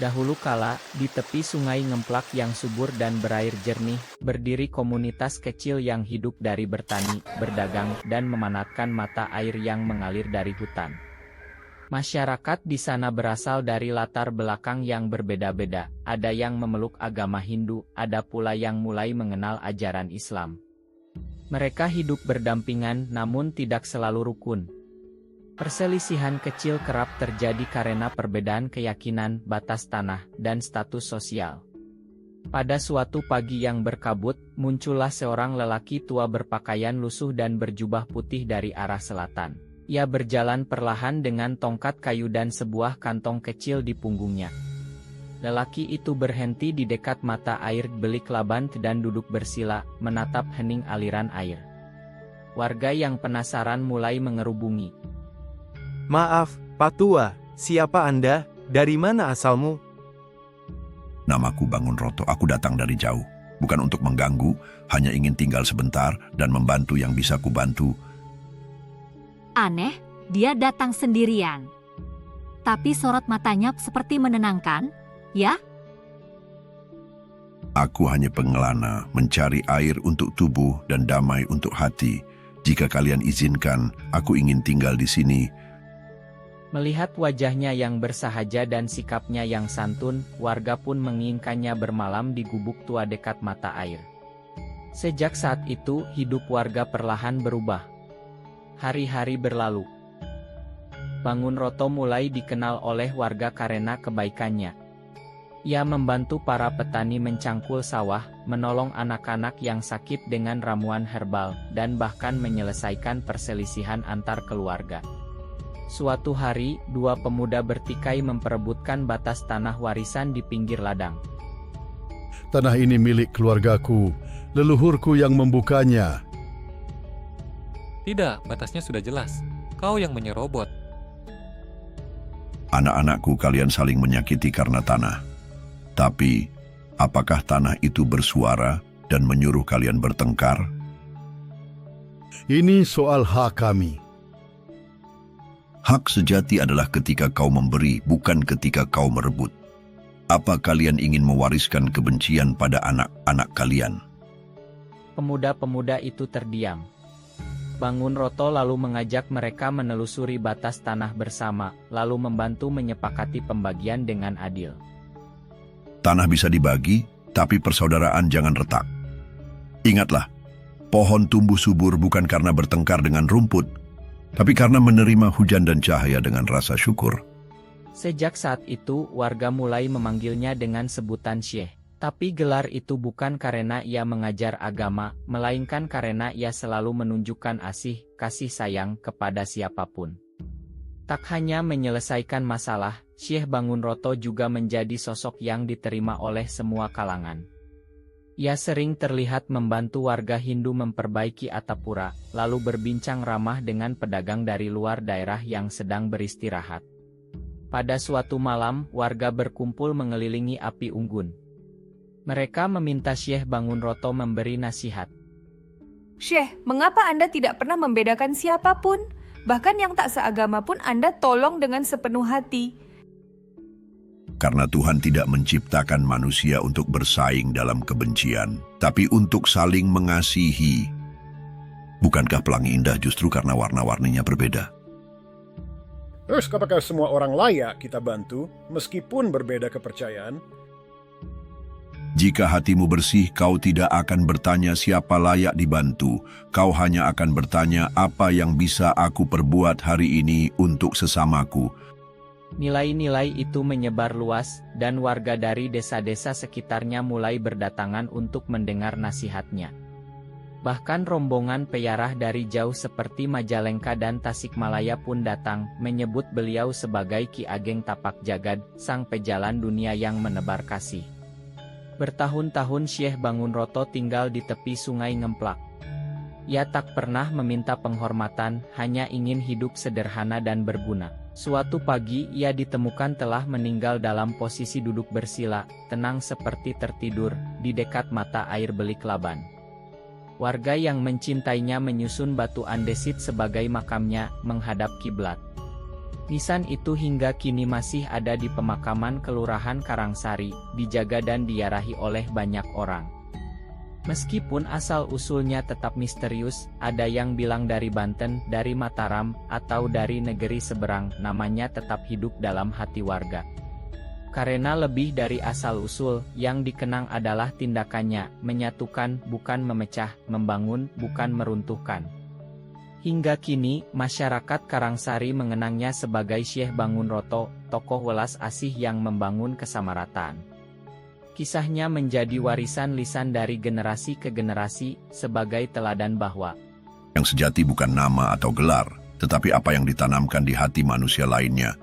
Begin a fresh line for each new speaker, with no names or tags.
Dahulu kala, di tepi sungai Ngemplak yang subur dan berair jernih, berdiri komunitas kecil yang hidup dari bertani, berdagang, dan memanatkan mata air yang mengalir dari hutan. Masyarakat di sana berasal dari latar belakang yang berbeda-beda, ada yang memeluk agama Hindu, ada pula yang mulai mengenal ajaran Islam. Mereka hidup berdampingan namun tidak selalu rukun. Perselisihan kecil kerap terjadi karena perbedaan keyakinan, batas tanah, dan status sosial. Pada suatu pagi yang berkabut, muncullah seorang lelaki tua berpakaian lusuh dan berjubah putih dari arah selatan. Ia berjalan perlahan dengan tongkat kayu dan sebuah kantong kecil di punggungnya. Lelaki itu berhenti di dekat mata air Belik Laban dan duduk bersila, menatap hening aliran air. Warga yang penasaran mulai mengerubungi.
Maaf, Pak Tua, siapa Anda? Dari mana asalmu?
Namaku Bangun Roto, aku datang dari jauh. Bukan untuk mengganggu, hanya ingin tinggal sebentar dan membantu yang bisa kubantu.
Aneh, dia datang sendirian. Tapi sorot matanya seperti menenangkan, ya?
Aku hanya pengelana, mencari air untuk tubuh dan damai untuk hati. Jika kalian izinkan, aku ingin tinggal di sini.
Melihat wajahnya yang bersahaja dan sikapnya yang santun, warga pun menginginkannya bermalam di gubuk tua dekat mata air. Sejak saat itu, hidup warga perlahan berubah. Hari-hari berlalu. Bangun Roto mulai dikenal oleh warga karena kebaikannya. Ia membantu para petani mencangkul sawah, menolong anak-anak yang sakit dengan ramuan herbal, dan bahkan menyelesaikan perselisihan antar keluarga. Suatu hari, dua pemuda bertikai memperebutkan batas tanah warisan di pinggir ladang.
Tanah ini milik keluargaku, leluhurku yang membukanya.
Tidak, batasnya sudah jelas. Kau yang menyerobot.
Anak-anakku, kalian saling menyakiti karena tanah. Tapi, apakah tanah itu bersuara dan menyuruh kalian bertengkar?
Ini soal hak kami.
Hak sejati adalah ketika kau memberi, bukan ketika kau merebut. Apa kalian ingin mewariskan kebencian pada anak-anak kalian?
Pemuda-pemuda itu terdiam. Bangun Roto lalu mengajak mereka menelusuri batas tanah bersama, lalu membantu menyepakati pembagian dengan adil.
Tanah bisa dibagi, tapi persaudaraan jangan retak. Ingatlah, pohon tumbuh subur bukan karena bertengkar dengan rumput, tapi karena menerima hujan dan cahaya dengan rasa syukur.
Sejak saat itu, warga mulai memanggilnya dengan sebutan Syekh. Tapi gelar itu bukan karena ia mengajar agama, melainkan karena ia selalu menunjukkan kasih sayang kepada siapapun. Tak hanya menyelesaikan masalah, Syekh Bangun Roto juga menjadi sosok yang diterima oleh semua kalangan. Ia sering terlihat membantu warga Hindu memperbaiki atap pura, lalu berbincang ramah dengan pedagang dari luar daerah yang sedang beristirahat. Pada suatu malam, warga berkumpul mengelilingi api unggun. Mereka meminta Syekh Bangun Roto memberi nasihat.
Syekh, mengapa Anda tidak pernah membedakan siapapun? Bahkan yang tak seagama pun Anda tolong dengan sepenuh hati.
Karena Tuhan tidak menciptakan manusia untuk bersaing dalam kebencian, tapi untuk saling mengasihi. Bukankah pelangi indah justru karena warna-warninya berbeda?
Terus apakah semua orang layak kita bantu, meskipun berbeda kepercayaan?
Jika hatimu bersih, kau tidak akan bertanya siapa layak dibantu. Kau hanya akan bertanya apa yang bisa aku perbuat hari ini untuk sesamaku.
Nilai-nilai itu menyebar luas, dan warga dari desa-desa sekitarnya mulai berdatangan untuk mendengar nasihatnya. Bahkan rombongan peyarah dari jauh seperti Majalengka dan Tasikmalaya pun datang, menyebut beliau sebagai Ki Ageng Tapak Jagad, sang pejalan dunia yang menebar kasih. Bertahun-tahun Syekh Bangun Roto tinggal di tepi sungai Ngemplak. Ia tak pernah meminta penghormatan, hanya ingin hidup sederhana dan berguna. Suatu pagi ia ditemukan telah meninggal dalam posisi duduk bersila, tenang seperti tertidur, di dekat mata air Belik Laban. Warga yang mencintainya menyusun batu andesit sebagai makamnya, menghadap kiblat. Nisan itu hingga kini masih ada di pemakaman Kelurahan Karangsari, dijaga dan diarahi oleh banyak orang. Meskipun asal-usulnya tetap misterius, ada yang bilang dari Banten, dari Mataram, atau dari negeri seberang, namanya tetap hidup dalam hati warga. Karena lebih dari asal-usul, yang dikenang adalah tindakannya, menyatukan, bukan memecah, membangun, bukan meruntuhkan. Hingga kini, masyarakat Karangsari mengenangnya sebagai Syekh Bangunroto, tokoh welas asih yang membangun kesamarataan. Kisahnya menjadi warisan lisan dari generasi ke generasi, sebagai teladan bahwa
Yang sejati bukan nama atau gelar, tetapi apa yang ditanamkan di hati manusia lainnya,